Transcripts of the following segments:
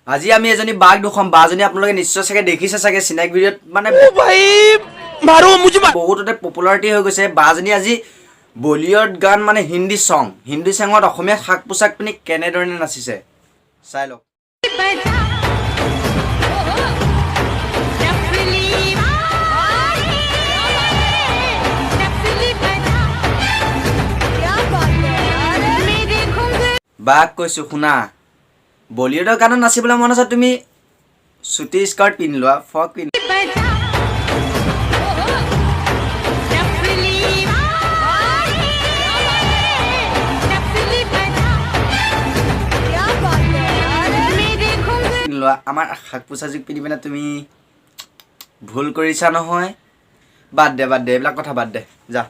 আজি আমি এজনী বাঘ দুখম বাজনী আপোনালোকে নিশ্চয় চাগে দেখিছে চাগে চিনাকি ভিডিঅ'ত মানে বহুততে পপুলাৰিটি হৈ গৈছে বাজনী আজি বলিউড গান মানে হিন্দী চঙত অসমীয়া সাক পোছাক পিন্ধি কেনেদৰে নাচিছে চাই লওক বাঘ কৈছো শুনা বলিউডৰ গানত নাচিবলৈ মন আছে তুমি চুটি স্কাৰ্ট পিন্ধি লোৱা ফ্ৰক পিন্ধি লোৱা আমাৰ শাক পোছাক পিন্ধি পিনে তুমি ভুল কৰিছা নহয় বাদ দে এইবিলাক কথা বাদ দে যা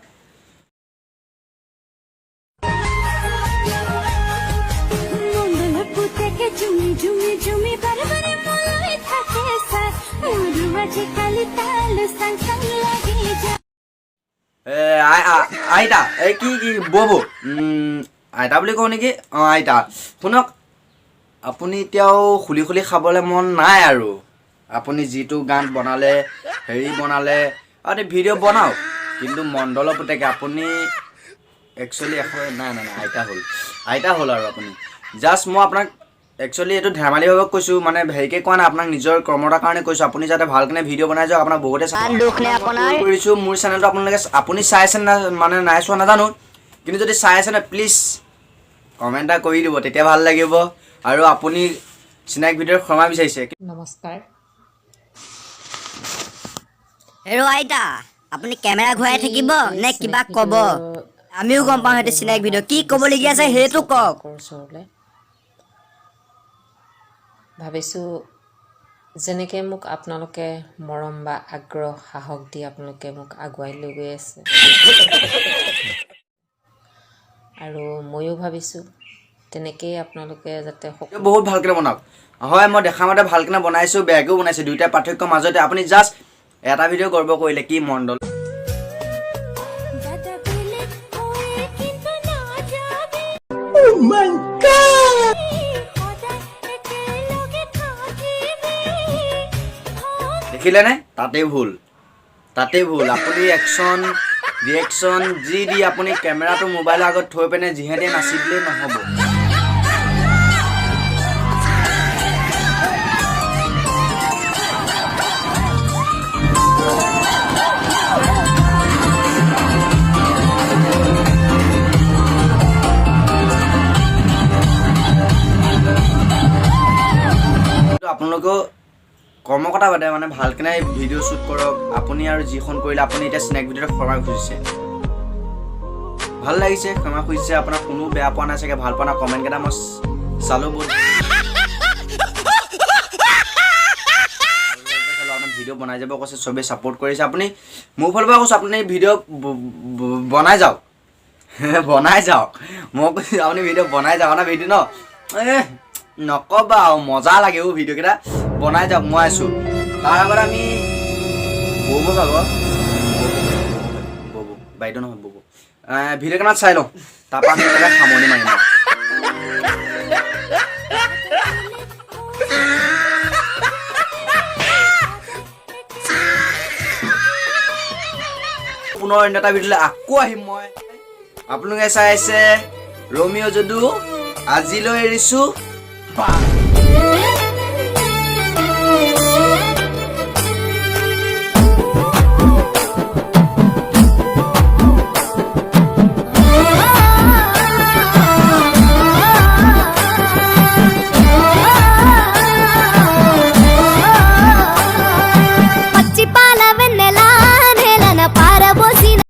আইতা এই কি ববু আইতা বুলি কওঁ নেকি অঁ আইতা শুনক আপুনি এতিয়াও খুলি খাবলৈ মন নাই আৰু আপুনি যিটো গান বনালে হেৰি বনালে আপুনি ভিডিঅ' বনাওক কিন্তু মণ্ডলৰ পুতেকে আপুনি একচুৱেলি নাই আইতা হ'ল আৰু আপুনি জাষ্ট মই আপোনাক একচুৱেলি এইটো ধেমালিভাৱে কৈছোঁ মানে হেৰিকৈ কোৱা নাই আপোনাক নিজৰ কৰ্মতাৰ কাৰণে কৈছোঁ আপুনি যাতে ভালকৈ ভিডিঅ' বনাই যাওক আপোনাক বহুতে কৰিছোঁ মোৰ চেনেলটো আপোনালোকে আপুনি চাইছে মানে নাই চোৱা নাজানো কিন্তু যদি চাই আছে ন প্লিজ কমেণ্ট এটা কৰি দিব তেতিয়া ভাল লাগিব আৰু আপুনি চিনাকি ভিডিঅ'ৰ ক্ষমা বিচাৰিছে নমস্কাৰ হেৰো আইতা আপুনি কেমেৰা ঘূৰাই থাকিব নে কিবা ক'ব আমিও গম পাওঁ সেইটো চিনাকি ভিডিঅ' কি ক'বলগীয়া আছে সেইটো কওক ওচৰলৈ ভাবিছোঁ যেনেকৈ মোক আপোনালোকে মৰম বা আগ্ৰহ সাহস দি আপোনালোকে মোক আগুৱাই লৈ গৈ আছে আৰু ময়ো ভাবিছোঁ তেনেকেই আপোনালোকে যাতে বহুত ভালকৈ বনাওক হয় মই দেখা মতে ভালকৈ বনাইছোঁ বেয়াকৈও বনাইছোঁ দুয়োটা পাৰ্থক্যৰ মাজতে আপুনি জাষ্ট এটা ভিডিঅ' গৰ্ব কৰিলে কি মণ্ডল দেখিলেনে তাতেই ভুল আপুনি একশ্যন ৰিয়েকশ্যন যি দি আপুনি কেমেৰাটো মোবাইলৰ আগত থৈ পিনে যিহেতু নাচি দিলেই নহ'ব আপোনালোকেও কৰ্মকতা বাদে মানে ভালকৈ ভিডিঅ' শ্বুট কৰক আপুনি আৰু যিখন কৰিলে আপুনি এতিয়া চিনাকি ভিডিঅ'ত ক্ষমা খুজিছে ভাল লাগিছে ক্ষমা খুজিছে আপোনাক কোনো বেয়া পোৱা নাই চাগে ভাল পোৱা নাই কমেণ্টকেইটা মই চালোঁ বহুত ভিডিঅ' বনাই যাব কৈছে চবেই ছাপোৰ্ট কৰিছে আপুনি মোৰ ফালৰ পৰা কৈছোঁ আপুনি ভিডিঅ' বনাই যাওক মই কৈছোঁ আপুনি ভিডিঅ' বনাই যাওক না ভিডিঅ' ন নক'বা আৰু মজা লাগে ভিডিঅ'কেইটা বনাই যাওক মই আছোঁ তাৰ আগত আমি ববু বাইদেউ নহয় ববু ভিডিঅ'কেইটাত চাই লওঁ তাৰপৰা আমি একেবাৰে সামৰণি মাৰিম পুনৰ অন্য এটা ভিডিঅ'লৈ আকৌ আহিম মই আপোনালোকে চাই আছে ৰমিঅ' যদু আজিলৈ এৰিছোঁ